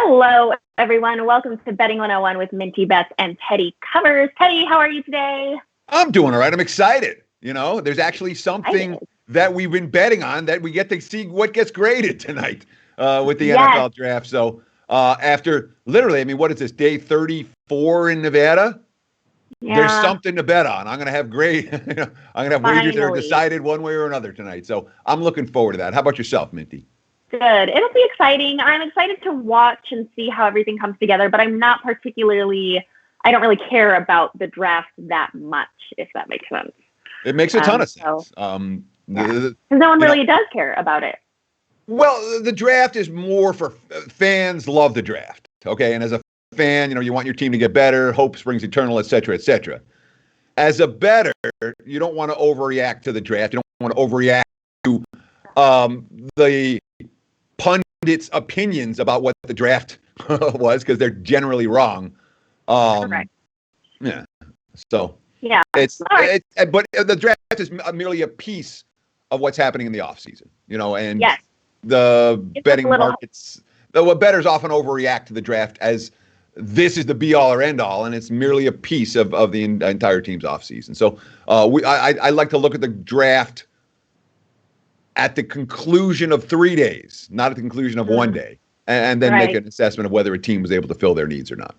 Hello, everyone. Welcome to Betting 101 with Minty Bets and Teddy Covers. Teddy, how are you today? I'm doing all right. I'm excited. There's actually something that we've been betting on that we get to see what gets graded tonight with the NFL draft. So after literally, what is this, day 34 in Nevada? Yeah. There's something to bet on. I'm going to have I'm going to have wagers that are decided one way or another tonight. So I'm looking forward to that. How about yourself, Minty? Good. It'll be exciting. I'm excited to watch and see how everything comes together, but I don't really care about the draft that much, if that makes sense. It makes a ton of sense. Because no one really does care about it. Well, the draft is more for fans. Love the draft. Okay. And as a fan, you want your team to get better. Hope springs eternal, et cetera, et cetera. As a bettor, you don't want to overreact to the draft. You don't want to overreact to the pundits' opinions about what the draft was, because they're generally wrong. Correct. Yeah. So yeah, but the draft is merely a piece of what's happening in the offseason, and the betting markets. The bettors often overreact to the draft as this is the be all or end all, and it's merely a piece of the entire team's offseason. So I like to look at the draft at the conclusion of 3 days, not at the conclusion of 1 day, and then make an assessment of whether a team was able to fill their needs or not.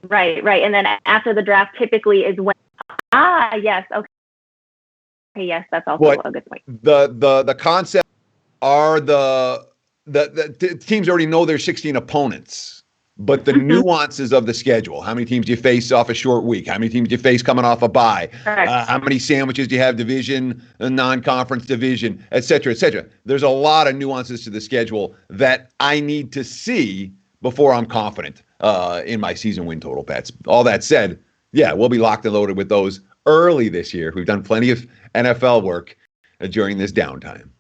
Right. And then after the draft typically is when, yes, okay, yes, that's also a good point. The concept are the teams already know their 16 opponents, but the nuances of the schedule. How many teams do you face off a short week? How many teams do you face coming off a bye? How many sandwiches do you have division, non-conference division, et cetera, et cetera? There's a lot of nuances to the schedule that I need to see before I'm confident in my season win total bets. All that said, we'll be locked and loaded with those early this year. We've done plenty of NFL work during this downtime.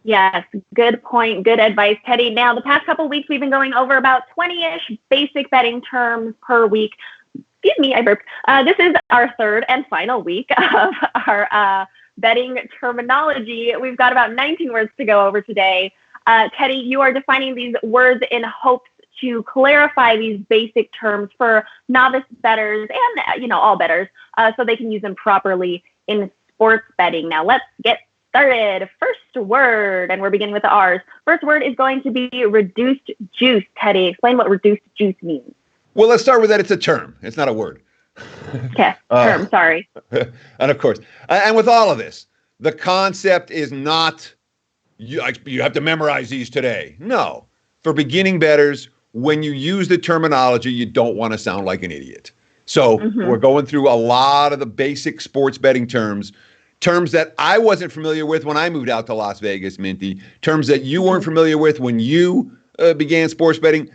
Yes, good point. Good advice, Teddy. Now, the past couple of weeks, we've been going over about 20-ish basic betting terms per week. Excuse me, I burped. This is our third and final week of our betting terminology. We've got about 19 words to go over today. Teddy, you are defining these words in hopes to clarify these basic terms for novice bettors and, all bettors, so they can use them properly in sports betting. Now, let's get started. First word, and we're beginning with the R's. First word is going to be reduced juice. Teddy, explain what reduced juice means. Well, let's start with that. It's a term. It's not a word. Okay, term, sorry. And of course, and with all of this, the concept is not, you have to memorize these today. No. For beginning bettors, when you use the terminology, you don't want to sound like an idiot. So we're going through a lot of the basic sports betting terms that I wasn't familiar with when I moved out to Las Vegas, Minty, terms that you weren't familiar with when you began sports betting,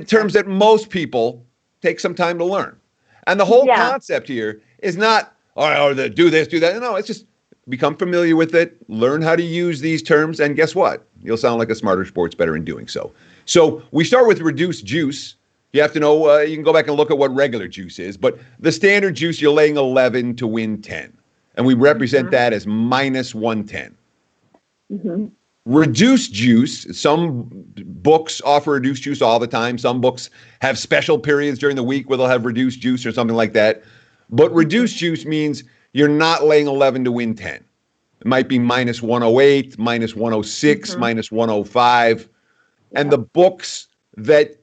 terms that most people take some time to learn. And the whole concept here is not, do this, do that. No, it's just become familiar with it, learn how to use these terms, and guess what? You'll sound like a smarter sports bettor in doing so. So we start with reduced juice. You have to know, you can go back and look at what regular juice is, but the standard juice, you're laying 11 to win 10. And we represent that as minus 110. Reduced juice, some books offer reduced juice all the time. Some books have special periods during the week where they'll have reduced juice or something like that. But reduced juice means you're not laying 11 to win 10. It might be minus 108, minus 106, minus 105. And the books that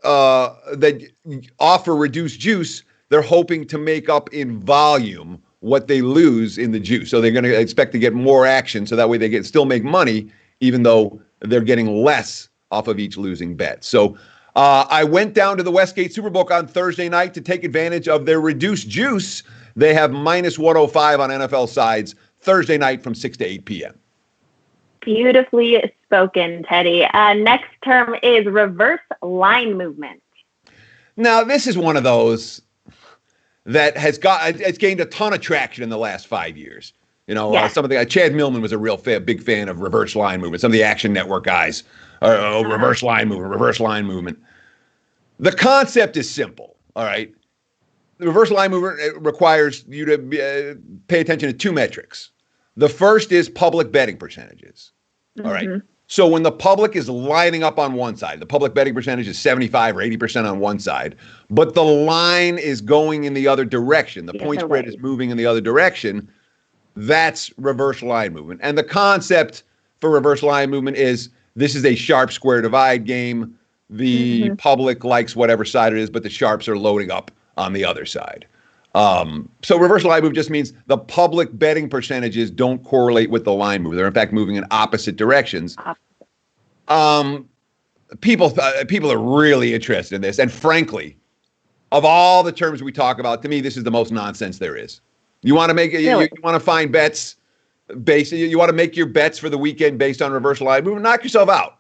offer reduced juice, they're hoping to make up in volume what they lose in the juice. So they're going to expect to get more action, so that way they still make money, even though they're getting less off of each losing bet. So I went down to the Westgate Superbook on Thursday night to take advantage of their reduced juice. They have minus 105 on NFL sides Thursday night from 6 to 8 p.m. Beautifully spoken, Teddy. Next term is reverse line movement. Now, this is one of those that it's gained a ton of traction in the last 5 years. Some of the Chad Millman was a real big fan of reverse line movement. Some of the Action Network guys, reverse line movement. The concept is simple. All right, the reverse line movement requires you to pay attention to two metrics. The first is public betting percentages. All right, So when the public is lining up on one side, the public betting percentage is 75 or 80% on one side, but the line is going in the other direction. The point spread is moving in the other direction. That's reverse line movement. And the concept for reverse line movement is this is a sharp square divide game. The public likes whatever side it is, but the sharps are loading up on the other side. So reverse line move just means the public betting percentages don't correlate with the line move. They're in fact moving in opposite directions. People are really interested in this. And frankly, of all the terms we talk about, to me, this is the most nonsense there is. You want to make it, you want to find bets you want to make your bets for the weekend based on reverse line move, knock yourself out.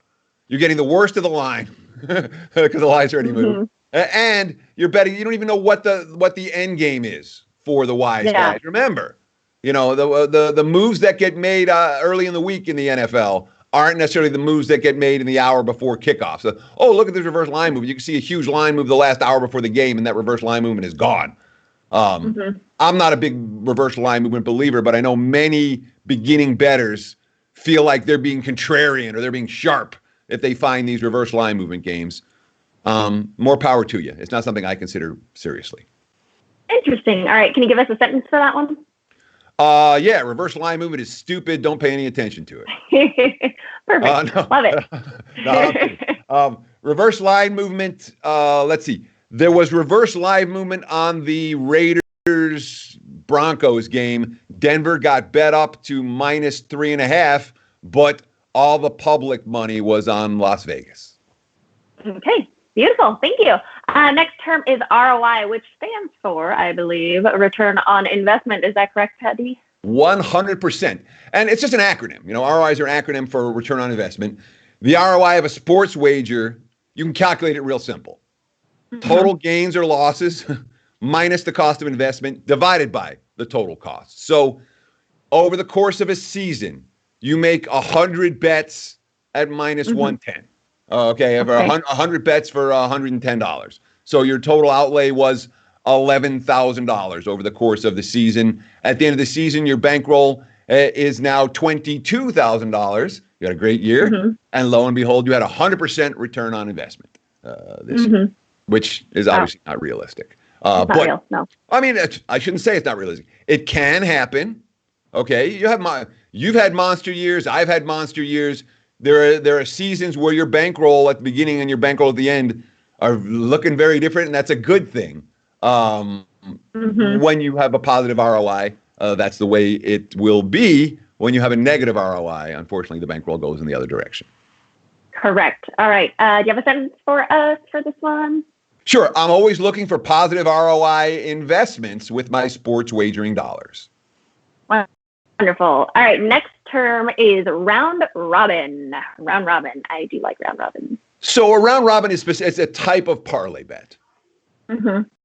You're getting the worst of the line because the line's already moved. And you're betting, you don't even know what the end game is for the wise guys. Remember, the moves that get made early in the week in the NFL aren't necessarily the moves that get made in the hour before kickoff. So, look at this reverse line move. You can see a huge line move the last hour before the game, and that reverse line movement is gone. I'm not a big reverse line movement believer, but I know many beginning bettors feel like they're being contrarian or they're being sharp if they find these reverse line movement games. More power to you. It's not something I consider seriously. Interesting. All right. Can you give us a sentence for that one? Yeah. Reverse line movement is stupid. Don't pay any attention to it. Perfect. No. Love it. Reverse line movement. Let's see. There was reverse line movement on the Raiders Broncos game. Denver got bet up to -3.5, but all the public money was on Las Vegas. Okay. Beautiful. Thank you. Next term is ROI, which stands for, I believe, return on investment. Is that correct, Teddy? 100%. And it's just an acronym. ROIs are an acronym for return on investment. The ROI of a sports wager, you can calculate it real simple. Total gains or losses minus the cost of investment divided by the total cost. So over the course of a season, you make 100 bets at -110. Okay, 100 bets for $110. So your total outlay was $11,000 over the course of the season. At the end of the season, your bankroll is now $22,000. You had a great year, and lo and behold, you had 100% return on investment this year, which is obviously not realistic. Not real, no. I mean, I shouldn't say it's not realistic. It can happen. Okay, you've had monster years. I've had monster years. There are seasons where your bankroll at the beginning and your bankroll at the end are looking very different, and that's a good thing. When you have a positive ROI, that's the way it will be. When you have a negative ROI, unfortunately, the bankroll goes in the other direction. Correct. All right. Do you have a sentence for us for this one? Sure. I'm always looking for positive ROI investments with my sports wagering dollars. Wonderful. All right. Next term is round robin. Round robin. I do like round robin. So a round robin is it's a type of parlay bet.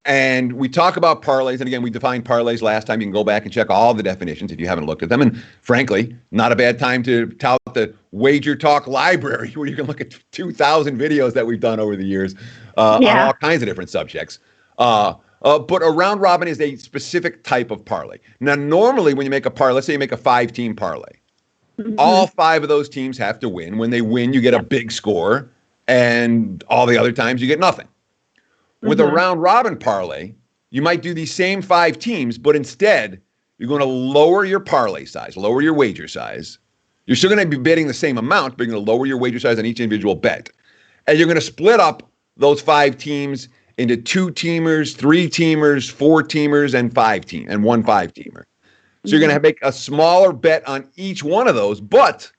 And we talk about parlays. And again, we defined parlays last time. You can go back and check all the definitions if you haven't looked at them. And frankly, not a bad time to tout the WagerTalk library where you can look at 2,000 videos that we've done over the years on all kinds of different subjects. But a round robin is a specific type of parlay. Now, normally when you make a parlay, let's say you make a 5-team parlay. All 5 of those teams have to win. When they win, you get a big score. And all the other times you get nothing. With a round robin parlay, you might do these same 5 teams, but instead you're going to lower your parlay size, lower your wager size. You're still going to be betting the same amount, but you're going to lower your wager size on each individual bet. And you're going to split up those 5 teams into 2-teamers, 3-teamers, 4-teamers, and 1 5-teamer. So you're going to make a smaller bet on each one of those, but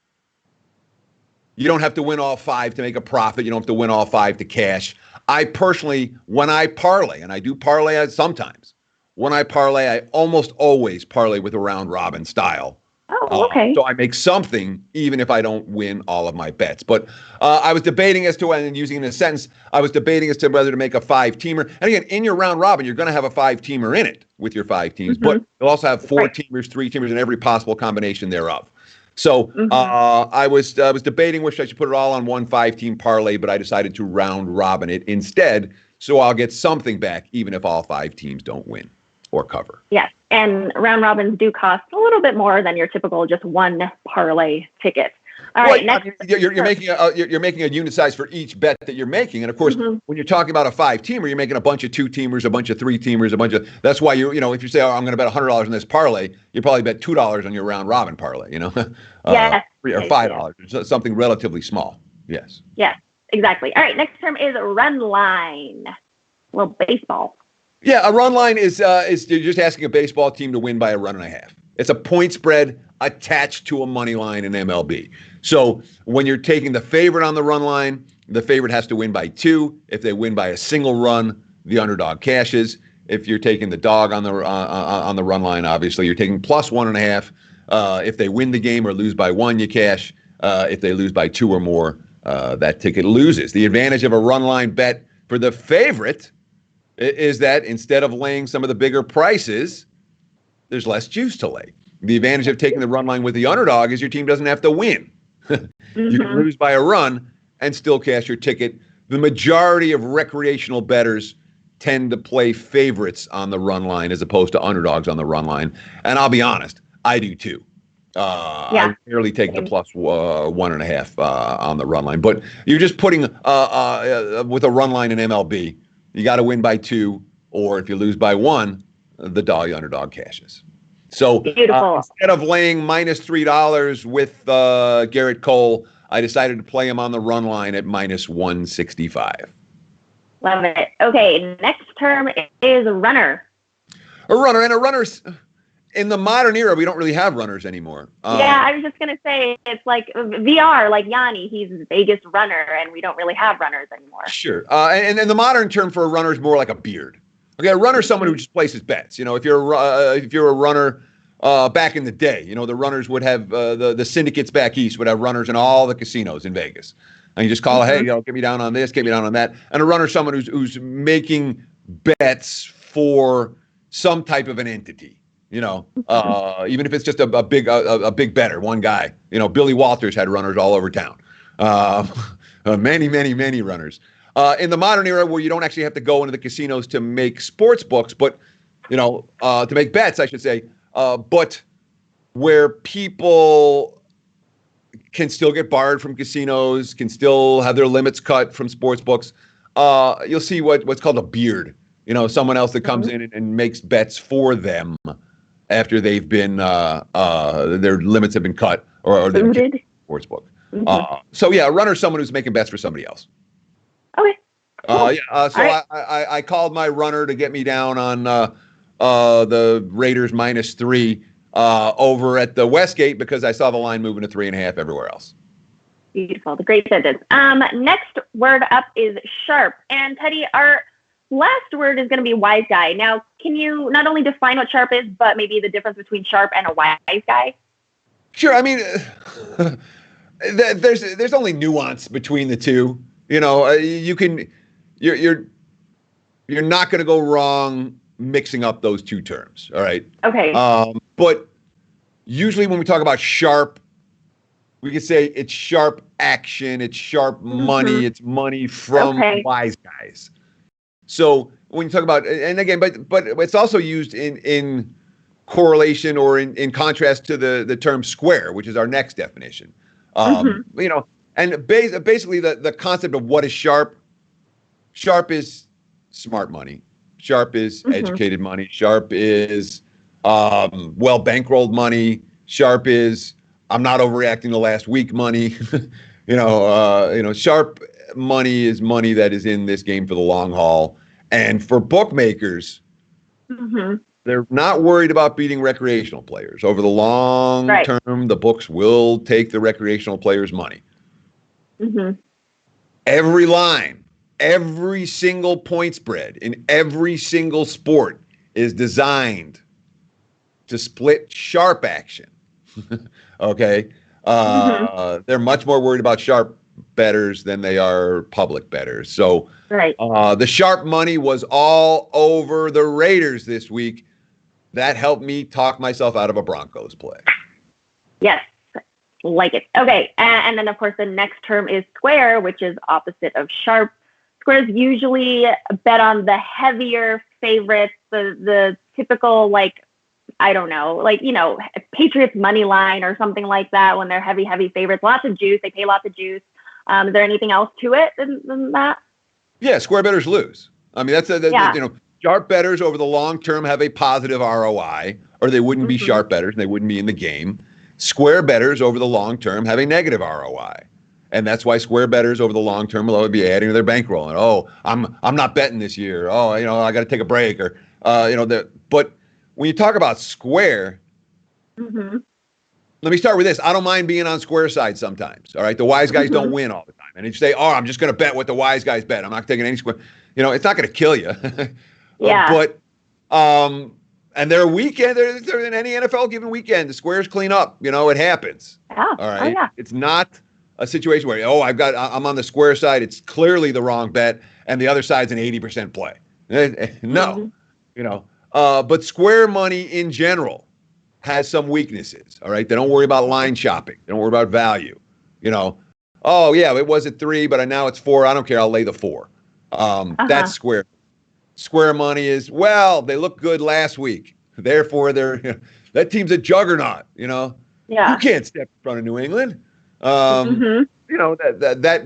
you don't have to win all 5 to make a profit. You don't have to win all 5 to cash. I personally, when I parlay, and I do parlay sometimes, when I parlay, I almost always parlay with a round robin style. Oh, okay. So I make something even if I don't win all of my bets. But I was debating as to, and using it in a sentence, I was debating as to whether to make a 5-teamer. And again, in your round robin, you're going to have a 5-teamer in it with your 5 teams, but you'll also have 4-teamers, 3-teamers, and every possible combination thereof. So I was debating which I should put it all on one 5-team parlay, but I decided to round robin it instead, so I'll get something back even if all 5 teams don't win or cover. Yes, and round robins do cost a little bit more than your typical just one parlay ticket. All Well, right, yeah, I next. mean, you're making a unit size for each bet that you're making, and of course, when you're talking about a 5-teamer, you're making a bunch of 2-teamers, a bunch of 3-teamers, a bunch of. That's why if you say, "Oh, I'm going to bet $100 on this parlay," you probably bet $2 on your round robin parlay. Yes. Or $5, something relatively small. Yes. Yes, exactly. All right, next term is run line. Well, baseball. Yeah, a run line is you're just asking a baseball team to win by a run and a half. It's a point spread attached to a money line in MLB. So when you're taking the favorite on the run line, the favorite has to win by 2. If they win by a single run, the underdog cashes. If you're taking the dog on the run line, obviously you're taking plus 1.5. If they win the game or lose by 1, you cash. If they lose by 2 or more, that ticket loses. The advantage of a run line bet for the favorite is that instead of laying some of the bigger prices, there's less juice to lay. The advantage of taking the run line with the underdog is your team doesn't have to win. You can lose by a run and still cash your ticket. The majority of recreational bettors tend to play favorites on the run line as opposed to underdogs on the run line. And I'll be honest, I do too. I rarely take the plus 1.5 on the run line. But you're just putting with a run line in MLB, you got to win by 2, or if you lose by 1, the underdog cashes. So instead of laying minus $3 with Garrett Cole, I decided to play him on the run line at minus 165. Love it. Okay, next term is runner. A runner's in the modern era, we don't really have runners anymore. Yeah, I was just going to say, it's like VR, like Yanni, he's the biggest runner, and we don't really have runners anymore. Sure. And the modern term for a runner is more like a beard. Okay, a runner is someone who just places bets. If you're a runner back in the day, the runners would have the syndicates back east would have runners in all the casinos in Vegas. And you just call, hey, get me down on this, get me down on that. And a runner is someone who's making bets for some type of an entity. Even if it's just a big bettor, one guy. Billy Walters had runners all over town. Many runners. In the modern era, where you don't actually have to go into the casinos to make sports books, but to make bets, I should say, but where people can still get barred from casinos, can still have their limits cut from sports books, you'll see what's called a beard. Someone else that comes in and makes bets for them after they've been their limits have been cut or they've sports book. So yeah, a runner is someone who's making bets for somebody else. Okay. Cool. I called my runner to get me down on the Raiders minus 3 over at the Westgate because I saw the line moving to 3.5 everywhere else. Beautiful. The great sentence. Next word up is sharp. And Teddy, our last word is going to be Wiseguy. Now, can you not only define what sharp is, but maybe the difference between sharp and a Wiseguy? Sure. I mean, there's only nuance between the two. You're not going to go wrong mixing up those two terms. All right. Okay. But usually when we talk about sharp, we could say it's sharp action, it's sharp money, it's money from wise guys. So when you talk about, and again, but it's also used in correlation or in contrast to the term square, which is our next definition. And basically the concept of what is sharp. Sharp is smart money. Sharp is educated money. Sharp is well bankrolled money. Sharp is I'm not overreacting to last week money. Sharp money is money that is in this game for the long haul. And for bookmakers, they're not worried about beating recreational players. Over the long term, the books will take the recreational players' money. Every line, every single point spread in every single sport is designed to split sharp action. Okay. They're much more worried about sharp bettors than they are public bettors. So the sharp money was all over the Raiders this week. That helped me talk myself out of a Broncos play. Yes. Like it. Okay. And then, of course, the next term is square, which is opposite of sharp. Squares usually bet on the heavier favorites, the typical I don't know, like, Patriots money line or something like that when they're heavy, heavy favorites. Lots of juice. They pay lots of juice. Is there anything else to it than that? Yeah, square bettors lose. I mean, sharp bettors over the long term have a positive ROI, or they wouldn't be sharp bettors and they wouldn't be in the game. Square bettors over the long term have a negative ROI. And that's why square bettors over the long term will always be adding to their bankroll. And I'm not betting this year. I got to take a break, or but when you talk about square, let me start with this. I don't mind being on square side sometimes. All right, the wise guys don't win all the time, and if you say, I'm just going to bet what the wise guys bet, I'm not taking any square. It's not going to kill you. Yeah. And they're weekend. They're in any NFL given weekend. The squares clean up. It happens. Yeah. All right. Oh, yeah. It's not a situation where I'm on the square side. It's clearly the wrong bet, and the other side's an 80% play. No, but square money in general has some weaknesses. All right. They don't worry about line shopping. They don't worry about value. Oh yeah, it was at 3, but now it's 4. I don't care. I'll lay the 4. That's square. Square money is, they look good last week. Therefore, that team's a juggernaut. Yeah. You can't step in front of New England. That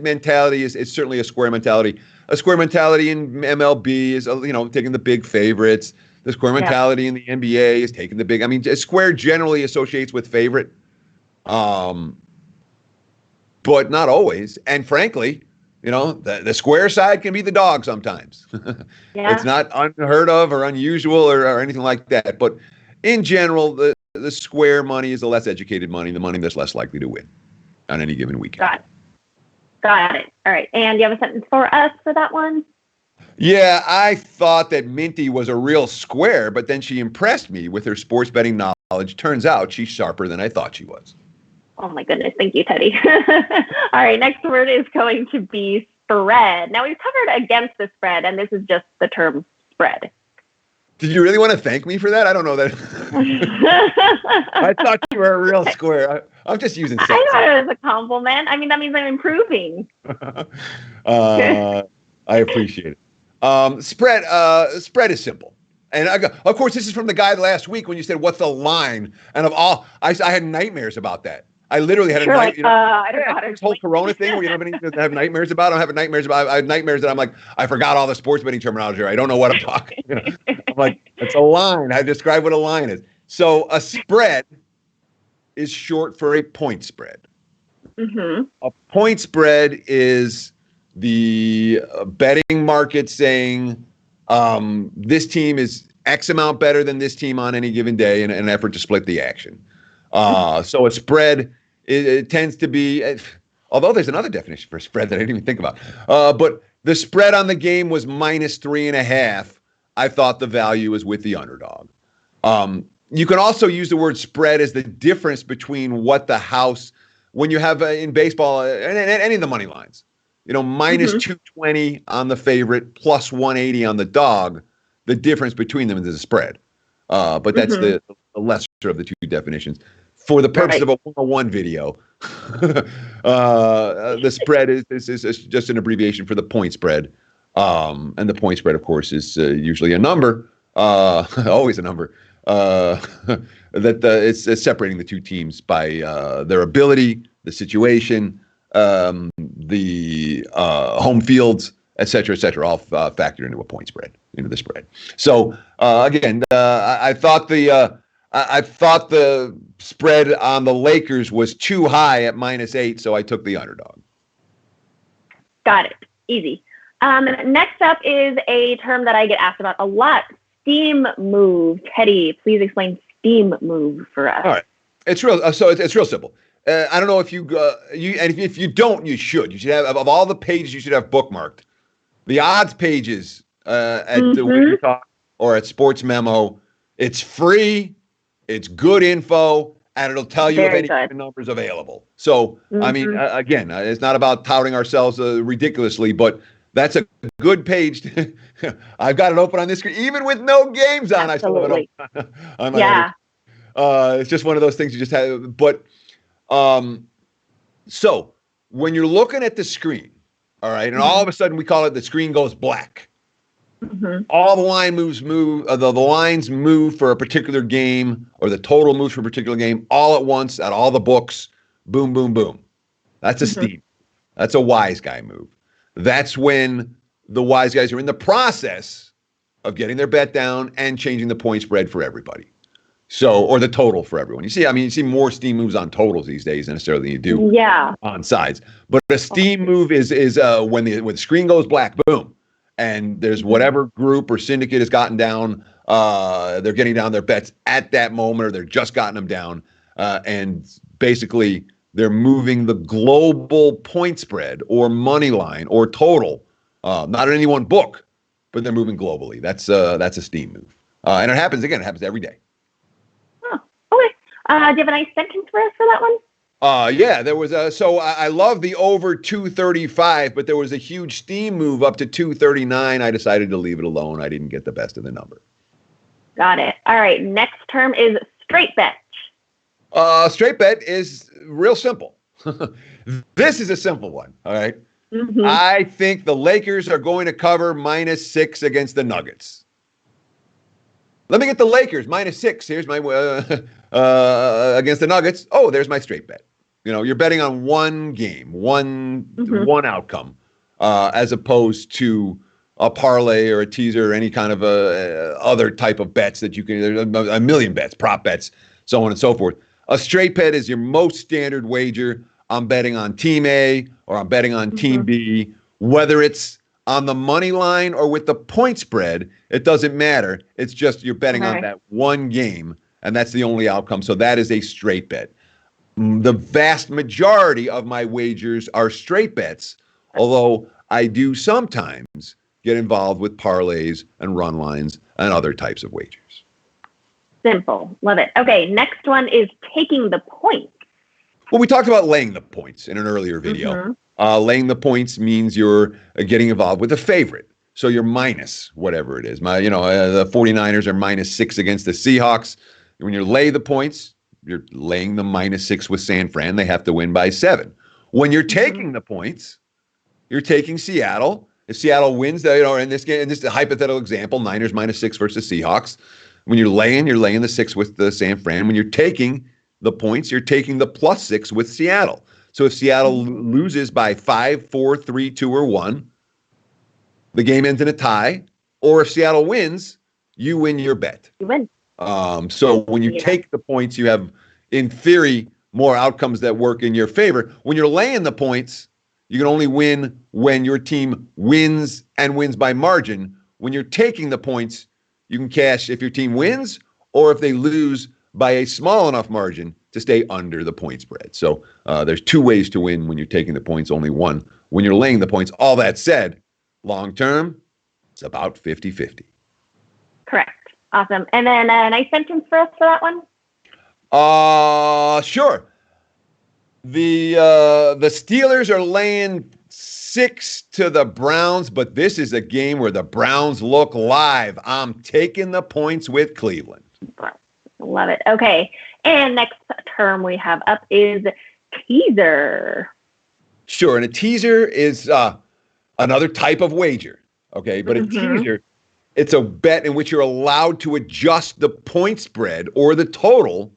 mentality is certainly a square mentality. A square mentality in MLB is, taking the big favorites. The square mentality in the NBA is taking the big. I mean, a square generally associates with favorite, but not always. And frankly, the square side can be the dog sometimes. Yeah. It's not unheard of or unusual or anything like that. But in general, the square money is the less educated money, the money that's less likely to win on any given weekend. Got it. All right. And you have a sentence for us for that one? Yeah, I thought that Minty was a real square, but then she impressed me with her sports betting knowledge. Turns out she's sharper than I thought she was. Oh my goodness. Thank you, Teddy. All right. Next word is going to be spread. Now we've covered against the spread, and this is just the term spread. Did you really want to thank me for that? I don't know that. I thought you were a real square. I'm just using sense. I thought it was a compliment. I mean, that means I'm improving. I appreciate it. Spread is simple. And of course, this is from the guy last week when you said, "What's the line?" And I had nightmares about that. I literally had a nightmare. I don't know how to this whole Corona thing where you don't have anything to have nightmares about. I don't have nightmares about. I have nightmares that I'm like, I forgot all the sports betting terminology. I don't know what I'm talking. I'm like, it's a line. I describe what a line is. So a spread is short for a point spread. A point spread is the betting market saying this team is X amount better than this team on any given day in an effort to split the action. So a spread, it tends to be, although there's another definition for spread that I didn't even think about. But the spread on the game was -3.5. I thought the value was with the underdog. You can also use the word spread as the difference between what the house, when you have in baseball, and any of the money lines, -220 on the favorite, +180 on the dog. The difference between them is a spread. But that's the lesser of the two definitions. For the purpose of a 101 video, the spread is just an abbreviation for the point spread. And the point spread, of course, is usually a number, always a number, that it's separating the two teams by their ability, the situation, the home fields, et cetera, all factored into a point spread, into the spread. So again, I thought the spread on the Lakers was too high at -8, so I took the underdog. Got it. Easy. Next up is a term that I get asked about a lot. Steam move. Teddy, please explain steam move for us. All right. It's real. So it's real simple. I don't know if if you don't, you should. You should have, of all the pages you should have bookmarked, the odds pages at the WagerTalk or at Sports Memo. It's free. It's good info, and it'll tell you if any number's available. So, I mean, again, it's not about touting ourselves ridiculously, but that's a good page. I've got it open on this screen, even with no games on. Absolutely. I still have it open. It's just one of those things you just have. But so when you're looking at the screen, all right, and all of a sudden we call it the screen goes black. All the the lines move for a particular game, or the total moves for a particular game all at once at all the books. Boom, boom, boom. That's a steam. That's a wise guy move. That's when the wise guys are in the process of getting their bet down and changing the point spread for everybody. So, or the total for everyone. You see more steam moves on totals these days than necessarily you do on sides. But a steam move is when the screen goes black, boom, and there's whatever group or syndicate has gotten down. They're getting down their bets at that moment, or they're just gotten them down, and basically they're moving the global point spread or money line or total, not in any one book, but they're moving globally. That's a steam move, and it happens every day. Do you have a nice sentence for us for that one? Yeah, there was I love the over 235, but there was a huge steam move up to 239. I decided to leave it alone. I didn't get the best of the number. Got it. All right. Next term is straight bet. Straight bet is real simple. This is a simple one. All right. I think the Lakers are going to cover -6 against the Nuggets. Let me get the Lakers -6. Here's my against the Nuggets. Oh, there's my straight bet. You're betting on one game, one outcome, as opposed to a parlay or a teaser or any kind of other type of bets that you can. There's a million bets, prop bets, so on and so forth. A straight bet is your most standard wager. I'm betting on Team A or I'm betting on Team B, whether it's on the money line or with the point spread, it doesn't matter. It's just you're betting on that one game, and that's the only outcome. So that is a straight bet. The vast majority of my wagers are straight bets, although I do sometimes get involved with parlays and run lines and other types of wagers. Simple. Love it. Okay, next one is taking the points. Well, we talked about laying the points in an earlier video. Laying the points means you're getting involved with a favorite. So you're minus whatever it is. The 49ers are -6 against the Seahawks. When you lay the points, you're laying the -6 with San Fran. They have to win by 7. When you're taking the points, you're taking Seattle. If Seattle wins, in this game, in this hypothetical example, Niners -6 versus Seahawks. When you're laying the 6 with the San Fran. When you're taking the points, you're taking the +6 with Seattle. So if Seattle loses by 5, 4, 3, 2, or 1, the game ends in a tie. Or if Seattle wins, you win your bet. You win. So when you take the points, you have, in theory, more outcomes that work in your favor. When you're laying the points, you can only win when your team wins and wins by margin. When you're taking the points, you can cash if your team wins or if they lose by a small enough margin to stay under the point spread. So there's 2 ways to win when you're taking the points, only one when you're laying the points. All that said, long term, it's about 50-50. Correct. Awesome. And then a nice sentence for us for that one? Sure. The Steelers are laying 6 to the Browns, but this is a game where the Browns look live. I'm taking the points with Cleveland. Love it. Okay. And next term we have up is teaser. Sure. And a teaser is another type of wager. Okay. But a teaser, it's a bet in which you're allowed to adjust the point spread or the total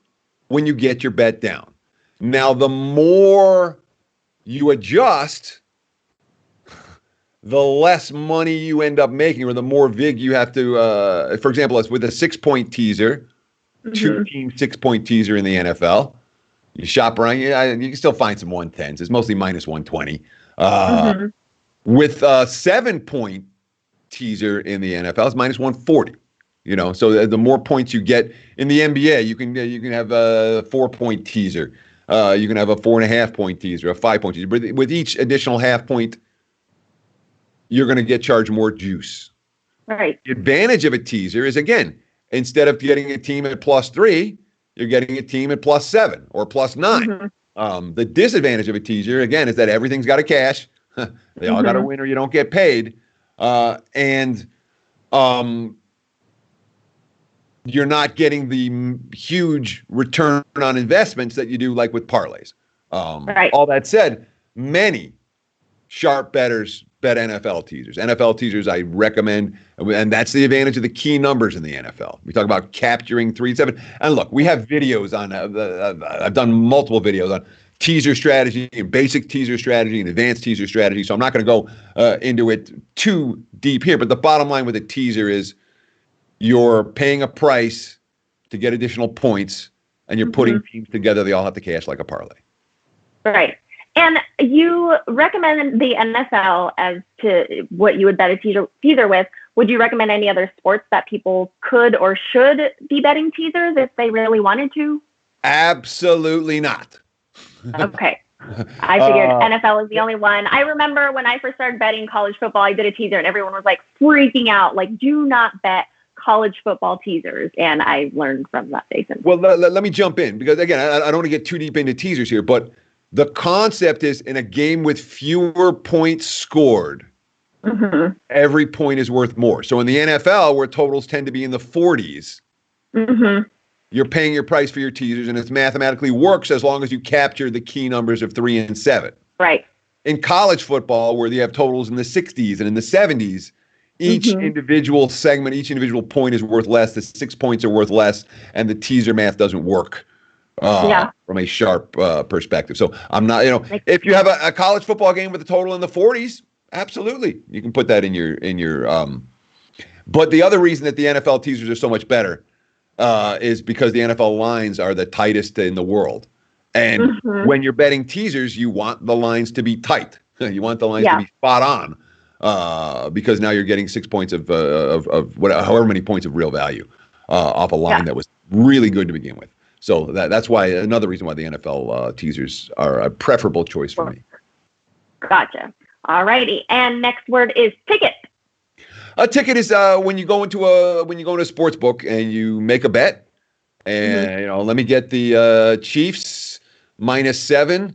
when you get your bet down. Now, the more you adjust, the less money you end up making, or the more vig you have to, for example, as with a 6-point teaser, 2-team 6-point teaser in the NFL. You shop around, you can still find some 110s. It's mostly -120. With a 7-point teaser in the NFL, it's -140. So the more points you get in the NBA, you can have a 4-point teaser. You can have a 4.5-point teaser, a 5-point teaser. But with each additional half-point, you're going to get charged more juice. Right. The advantage of a teaser is, again, instead of getting a team at +3, you're getting a team at +7 or +9. The disadvantage of a teaser, again, is that everything's got to cash. They all got to win or you don't get paid. You're not getting the huge return on investments that you do like with parlays. All that said, many sharp bettors bet NFL teasers. NFL teasers I recommend, and that's the advantage of the key numbers in the NFL. We talk about capturing 3-7. And look, we have videos on, I've done multiple videos on teaser strategy, and basic teaser strategy, and advanced teaser strategy. So I'm not going to go into it too deep here. But the bottom line with a teaser is you're paying a price to get additional points, and you're putting teams together. They all have to cash like a parlay. Right. And you recommend the NFL as to what you would bet a teaser with. Would you recommend any other sports that people could or should be betting teasers if they really wanted to? Absolutely not. Okay. I figured NFL is the only one. I remember when I first started betting college football, I did a teaser and everyone was like freaking out, like, do not bet college football teasers. And I learned from that basis. Well, let me jump in because, again, I don't want to get too deep into teasers here, but the concept is in a game with fewer points scored, every point is worth more. So in the NFL, where totals tend to be in the 40s, you're paying your price for your teasers, and it mathematically works as long as you capture the key numbers of 3 and 7. Right. In college football, where you have totals in the 60s and in the 70s, each individual segment, each individual point is worth less. The 6 points are worth less, and the teaser math doesn't work. From a sharp perspective. So I'm not, if you have a college football game with a total in the 40s, absolutely. You can put that in your, but the other reason that the NFL teasers are so much better is because the NFL lines are the tightest in the world. And when you're betting teasers, you want the lines to be tight. You want the lines to be spot on because now you're getting 6 points of however many points of real value off a line that was really good to begin with. So that's why another reason why the NFL teasers are a preferable choice for me. Gotcha. All righty. And next word is ticket. A ticket is when you go into a sports book and you make a bet, and let me get the Chiefs -7,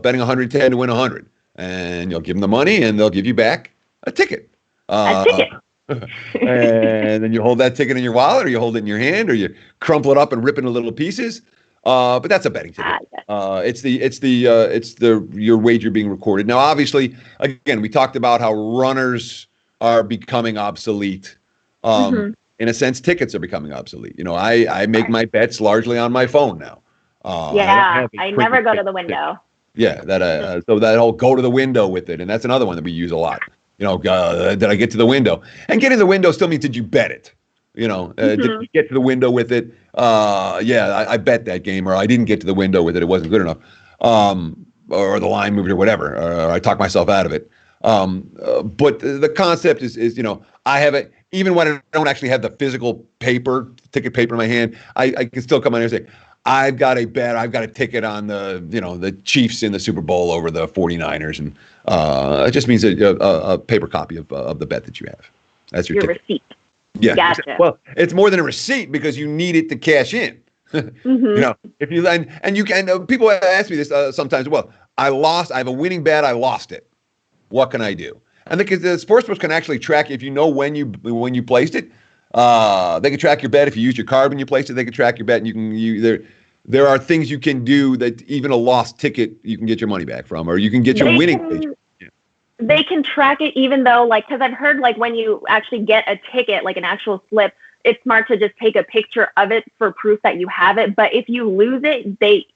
betting 110 to win 100, and you'll give them the money and they'll give you back a ticket. A ticket. And then you hold that ticket in your wallet, or you hold it in your hand, or you crumple it up and rip it into little pieces. But that's a betting ticket. It's your wager being recorded. Now, obviously, again, we talked about how runners are becoming obsolete. In a sense, tickets are becoming obsolete. I make my bets largely on my phone now. I never go to the window. Yeah, so that whole go to the window with it, and that's another one that we use a lot. Did I get to the window? And getting to the window still means did you bet it? Did you get to the window with it? I bet that game, or I didn't get to the window with it. It wasn't good enough. Or the line moved or whatever, or I talked myself out of it. But the concept is I have it, even when I don't actually have the physical ticket paper in my hand, I can still come on here and say, I've got a bet. I've got a ticket on the Chiefs in the Super Bowl over the 49ers. And it just means a paper copy of the bet that you have. That's your ticket. Receipt. Yeah. Gotcha. Well, it's more than a receipt because you need it to cash in. If you and you can, people ask me this sometimes. Well, I have a winning bet. I lost it. What can I do? And the sportsbooks can actually track if you know when you placed it. They can track your bet. If you used your card when you placed it, they can track your bet. And there are things you can do that even a lost ticket you can get your money back from, or you can get your winning page. They can track it even though, because I've heard when you actually get a ticket, like an actual slip, it's smart to just take a picture of it for proof that you have it. But if you lose it,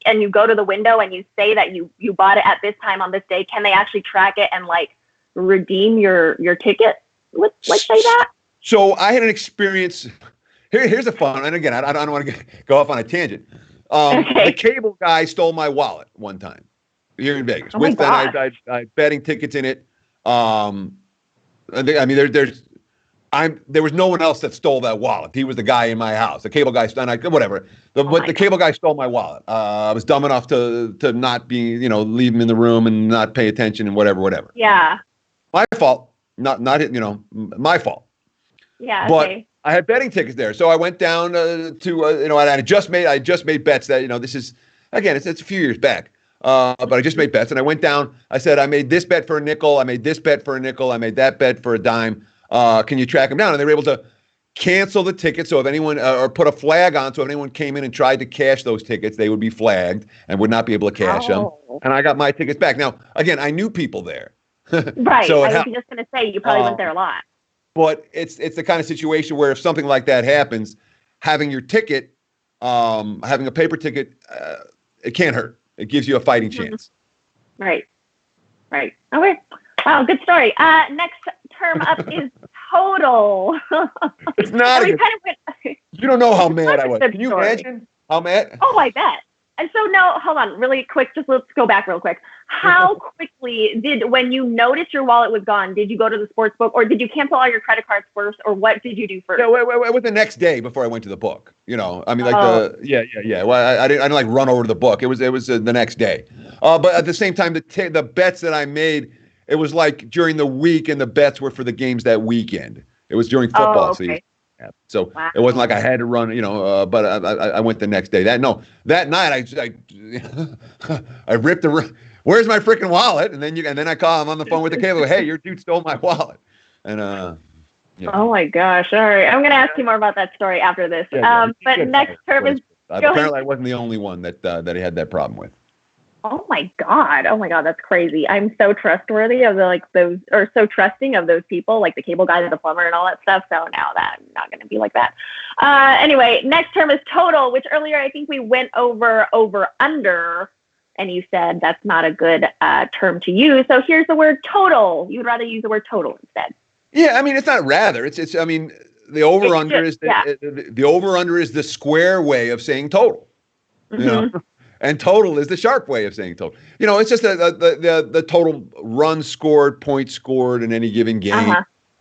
and you go to the window and you say that you bought it at this time on this day, can they actually track it and redeem your ticket? Say that. So I had an experience. Here's a fun, and again, I don't want to go off on a tangent. The cable guy stole my wallet one time here in Vegas. With that, I betting tickets in it. There was no one else that stole that wallet. He was the guy in my house. The cable guy, whatever. The cable guy stole my wallet. I was dumb enough to not be, leave him in the room and not pay attention and whatever. Yeah. My fault. Not my fault. Yeah. But I had betting tickets there, so I went down to I just made bets that this is again it's a few years back. But I just made bets, and I went down. I said, I made this bet for a nickel. I made this bet for a nickel. I made that bet for a dime. Can you track them down? And they were able to cancel the ticket. So if anyone, or put a flag on, so if anyone came in and tried to cash those tickets, they would be flagged and would not be able to cash them. And I got my tickets back. Now, again, I knew people there. Right. So I was just going to say, you probably went there a lot. But it's the kind of situation where if something like that happens, having your ticket, having a paper ticket, it can't hurt. It gives you a fighting chance. Right. Okay. Wow, good story. Next term up is total. It's not. You don't know how mad I was. Can you imagine how mad? Oh, I bet. And so now, hold on, really quick. Let's go back real quick. How quickly when you noticed your wallet was gone, did you go to the sports book, or did you cancel all your credit cards first, or what did you do first? Yeah, it was the next day before I went to the book. I mean, yeah. Well, I didn't like run over to the book. It was the next day. But at the same time, the bets that I made, it was like during the week, and the bets were for the games that weekend. It was during football season. So it wasn't like I had to run, but I went the next day. That night I ripped where's my freaking wallet? And then I call him on the phone with the cable. Hey, your dude stole my wallet. And Oh my gosh! All right, I'm gonna ask you more about that story after this. But next term is apparently I wasn't the only one that he had that problem with. Oh my God, that's crazy. I'm so trustworthy of those, or so trusting of those people, like the cable guy, the plumber, and all that stuff. So now that I'm not going to be like that. Anyway, next term is total, which earlier I think we went over under, and you said that's not a good term to use. So here's the word total. You would rather use the word total instead. Yeah, I mean, it's not rather. It's. I mean, the over under is the over under is the square way of saying total. Mm-hmm. And total is the sharp way of saying total. It's just the total runs scored, points scored in any given game.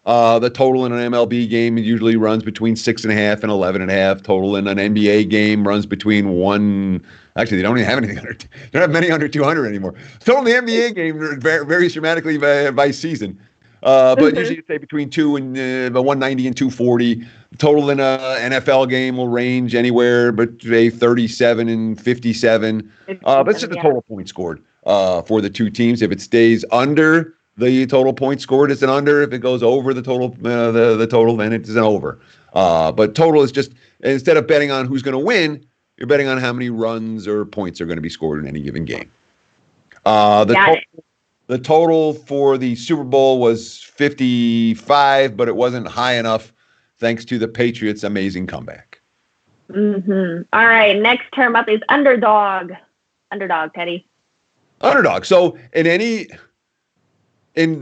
The total in an MLB game usually runs between 6.5 and 11.5. Total in an NBA game runs between 1. Actually, they don't even have anything under. They don't have many under 200 anymore. Total in the NBA game varies dramatically by season. But usually you say between 2 and 190 and 240. Total in a NFL game will range anywhere between 37 and 57. But it's just the total points scored for the two teams. If it stays under the total points scored, it's an under. If it goes over the total, the total, then it's an over. But total is just, instead of betting on who's going to win, you're betting on how many runs or points are going to be scored in any given game. The total for the Super Bowl was 55, but it wasn't high enough thanks to the Patriots' amazing comeback. Mm-hmm. All right, next term up is underdog. Underdog, Teddy. Underdog. So in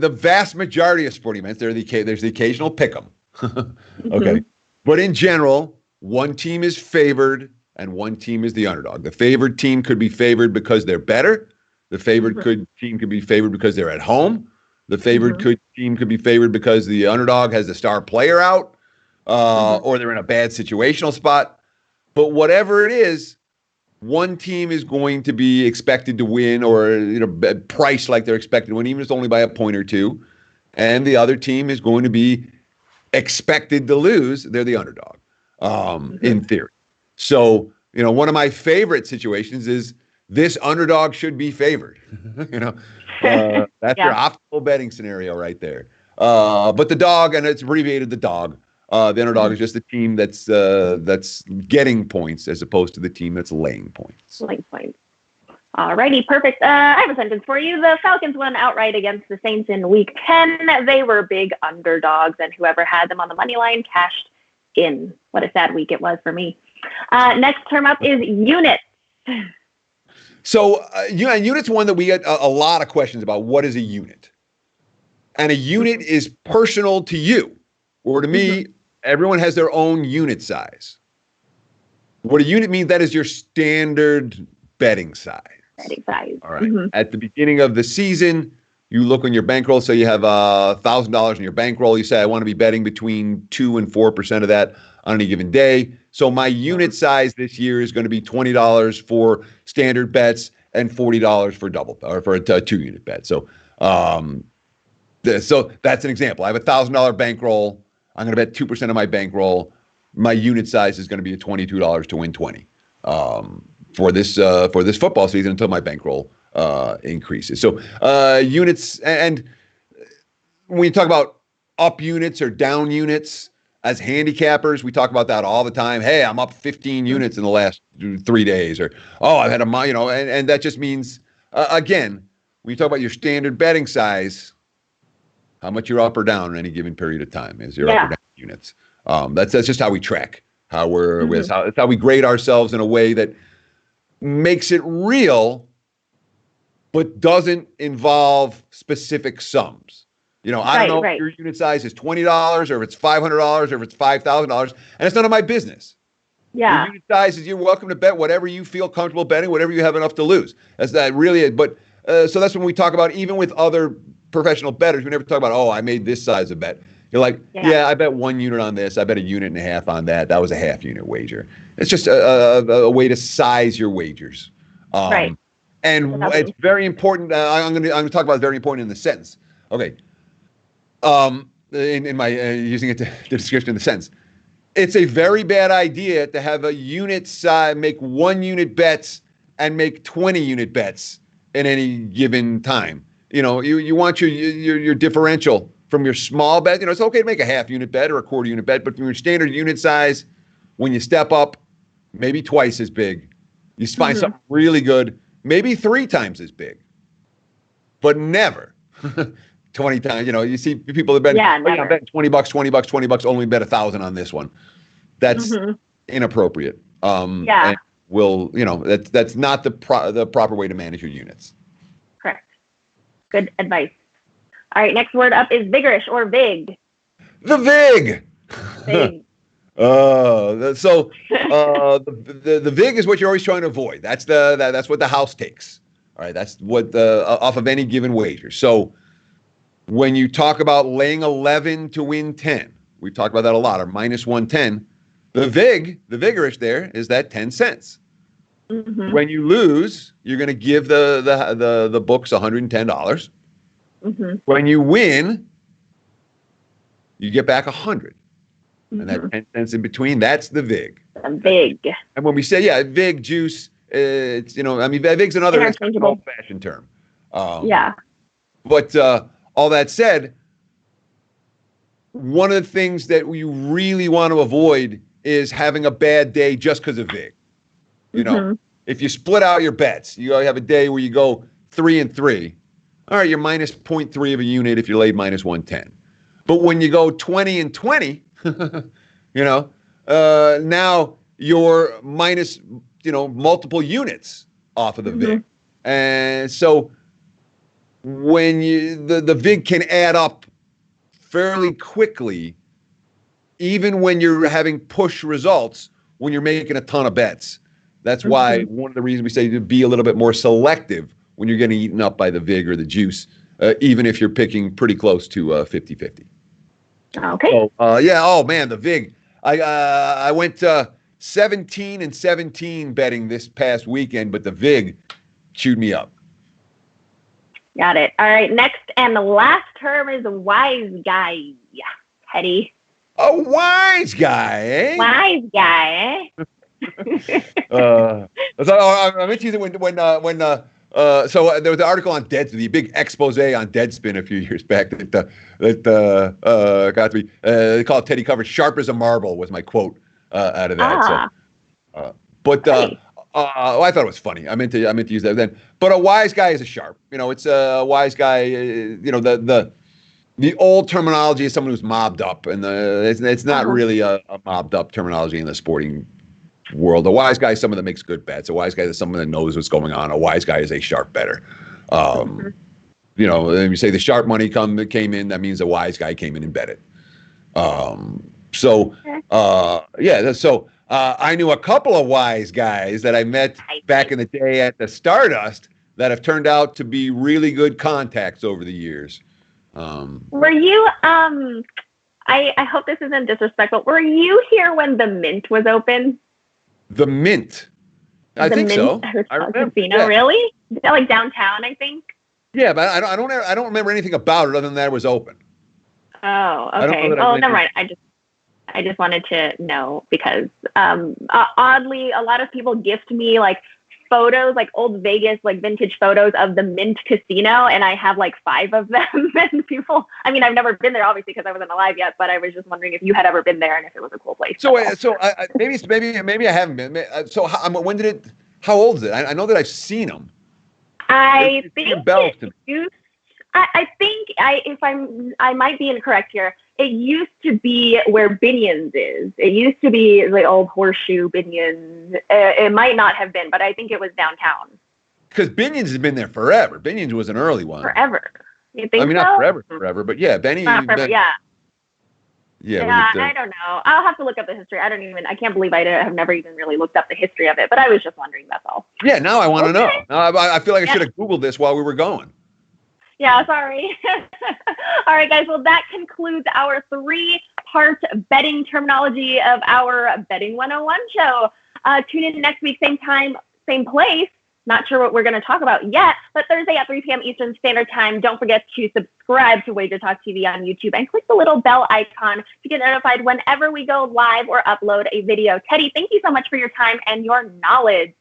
the vast majority of sporting events, there's the occasional pick 'em. Okay. But in general, one team is favored and one team is the underdog. The favored team could be favored because they're better. The favored team could be favored because they're at home. The favored team could be favored because the underdog has the star player out, or they're in a bad situational spot. But whatever it is, one team is going to be expected to win, or priced like they're expected to win, even if it's only by a point or two. And the other team is going to be expected to lose. They're the underdog, in theory. So, one of my favorite situations is, this underdog should be favored. That's your optimal betting scenario right there. But the dog, and it's abbreviated the dog. The underdog is just the team that's getting points as opposed to the team that's laying points. Laying points. All righty, perfect. I have a sentence for you. The Falcons won outright against the Saints in Week 10. They were big underdogs, and whoever had them on the money line cashed in. What a sad week it was for me. Next term up is units. So, unit's one that we get a lot of questions about. What is a unit? And a unit is personal to you, or to me. Everyone has their own unit size. What a unit means, that is your standard betting size. Betting size. All right. At the beginning of the season, you look on your bankroll. So you have $1,000 in your bankroll. You say, I want to be betting between 2 and 4% of that on any given day. So my unit size this year is going to be $20 for standard bets and $40 for double, or for a 2-unit bet. So, so that's an example. I have a $1,000 bankroll. I'm going to bet 2% of my bankroll. My unit size is going to be $22 to win 20 for this football season until my bankroll increases. So units, and when you talk about up units or down units, as handicappers, we talk about that all the time. Hey, I'm up 15 units in the last 3 days, or I've had and that just means again, when you talk about your standard betting size, how much you're up or down in any given period of time is your up Yeah. or down units. That's just how we track how Mhm. it's how we grade ourselves in a way that makes it real, but doesn't involve specific sums. I don't Right, know if right. your unit size is $20 or if it's $500 or if it's $5,000, and it's none of my business. Your Yeah. unit size is you're welcome to bet whatever you feel comfortable betting, whatever you have enough to lose. That's that really. But so that's when we talk about, even with other professional bettors, we never talk about, oh, I made this size of bet. You're like, Yeah. yeah, I bet 1 unit on this. I bet a unit and a half on that. That was a half unit wager. It's just a way to size your wagers. Right. And Without it's being- very important. I'm going to talk about very important in the sentence. Okay. In my using it to the description of the sentence. It's a very bad idea to have a unit size, make 1 unit bets and make 20 unit bets in any given time. You want your differential from your small bet. It's okay to make a half unit bet or a quarter unit bet, but from your standard unit size, when you step up, maybe twice as big. You find something really good, maybe 3 times as big, but never 20 times. You see people that bet, Yeah, I'm never. betting $20, only bet 1,000 on this one. That's inappropriate. Yeah. And that's not the proper way to manage your units. Correct. Good advice. All right, next word up is vigorish or vig. The VIG. Vig. The VIG is what you're always trying to avoid. That's what the house takes. All right, that's what off of any given wager. So when you talk about laying 11 to win 10, we've talked about that a lot, or minus 110. The vigorish there is that 10 cents. When you lose, you're going to give the books $110. When you win, you get back 100. And that 10 cents in between, that's the VIG. Vig. And when we say, VIG juice, it's, VIG's another Interchangeable. old-fashioned term. Yeah. But all that said, one of the things that we really want to avoid is having a bad day just because of VIG. If you split out your bets, you have a day where you go 3 and 3. All right, you're minus 0.3 of a unit if you laid minus 110. But when you go 20 and 20, now you're minus, multiple units off of the VIG. And so when the VIG can add up fairly quickly, even when you're having push results, when you're making a ton of bets. That's why one of the reasons we say to be a little bit more selective when you're getting eaten up by the VIG or the juice, even if you're picking pretty close to 50-50. Okay. So, oh man, the VIG. I went 17 and 17 betting this past weekend, but the VIG chewed me up. Got it. All right. Next and the last term is Wiseguy. Yeah. Teddy. A wise guy, eh? Wiseguy, eh? So I meant to use it so there was an article on Deadspin, the big expose on Deadspin a few years back that got to be they call it Teddy Covers sharp as a marble was my quote out of that. I thought it was funny. I meant to use that then. But a wise guy is a sharp. It's a wise guy. The old terminology is someone who's mobbed up, and it's not really a mobbed up terminology in the sporting world. A wise guy is someone that makes good bets. A wise guy is someone that knows what's going on. A wise guy is a sharp bettor. When you say the sharp money came in, that means a wise guy came in and bet it. So I knew a couple of wise guys that I met back in the day at the Stardust that have turned out to be really good contacts over the years. Were you, I hope this isn't disrespectful. Were you here when the Mint was open? The Mint? I think so. I remember. Casino, really? Is that like downtown, I think? Yeah, but I don't remember anything about it other than that it was open. Oh, okay. Oh, never mind. I just wanted to know because oddly, a lot of people gift me like photos, like old Vegas, like vintage photos of the Mint Casino, and I have like 5 of them. And people, I've never been there obviously because I wasn't alive yet, but I was just wondering if you had ever been there and if it was a cool place. So maybe I haven't been. So when did it? How old is it? I know that I've seen them. I think it used I think I might be incorrect here. It used to be where Binion's is. It used to be the old Horseshoe Binion's. It might not have been, but I think it was downtown. Because Binion's has been there forever. Binion's was an early one. Forever. You think so? I mean, not forever, but yeah, Benny. Not forever, yeah. Yeah, I don't know. I'll have to look up the history. I can't believe I have never even really looked up the history of it, but I was just wondering, that's all. Yeah, now I want to know. I feel like I should have Googled this while we were going. Yeah, sorry. All right, guys. Well, that concludes our 3-part betting terminology of our Betting 101 show. Tune in next week, same time, same place. Not sure what we're going to talk about yet, but Thursday at 3 p.m. Eastern Standard Time. Don't forget to subscribe to WagerTalk TV on YouTube and click the little bell icon to get notified whenever we go live or upload a video. Teddy, thank you so much for your time and your knowledge.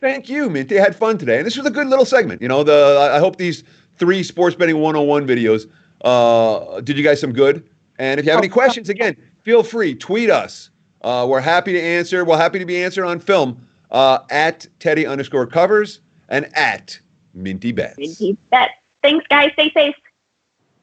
Thank you, Minty. I had fun today. And this was a good little segment. I hope these 3 Sports Betting 101 videos did you guys some good. And if you have any questions, again, feel free. Tweet us. We're happy to answer. We're happy to be answered on film at Teddy_Covers and at Minty Bets. Minty Bets. Thanks, guys. Stay safe.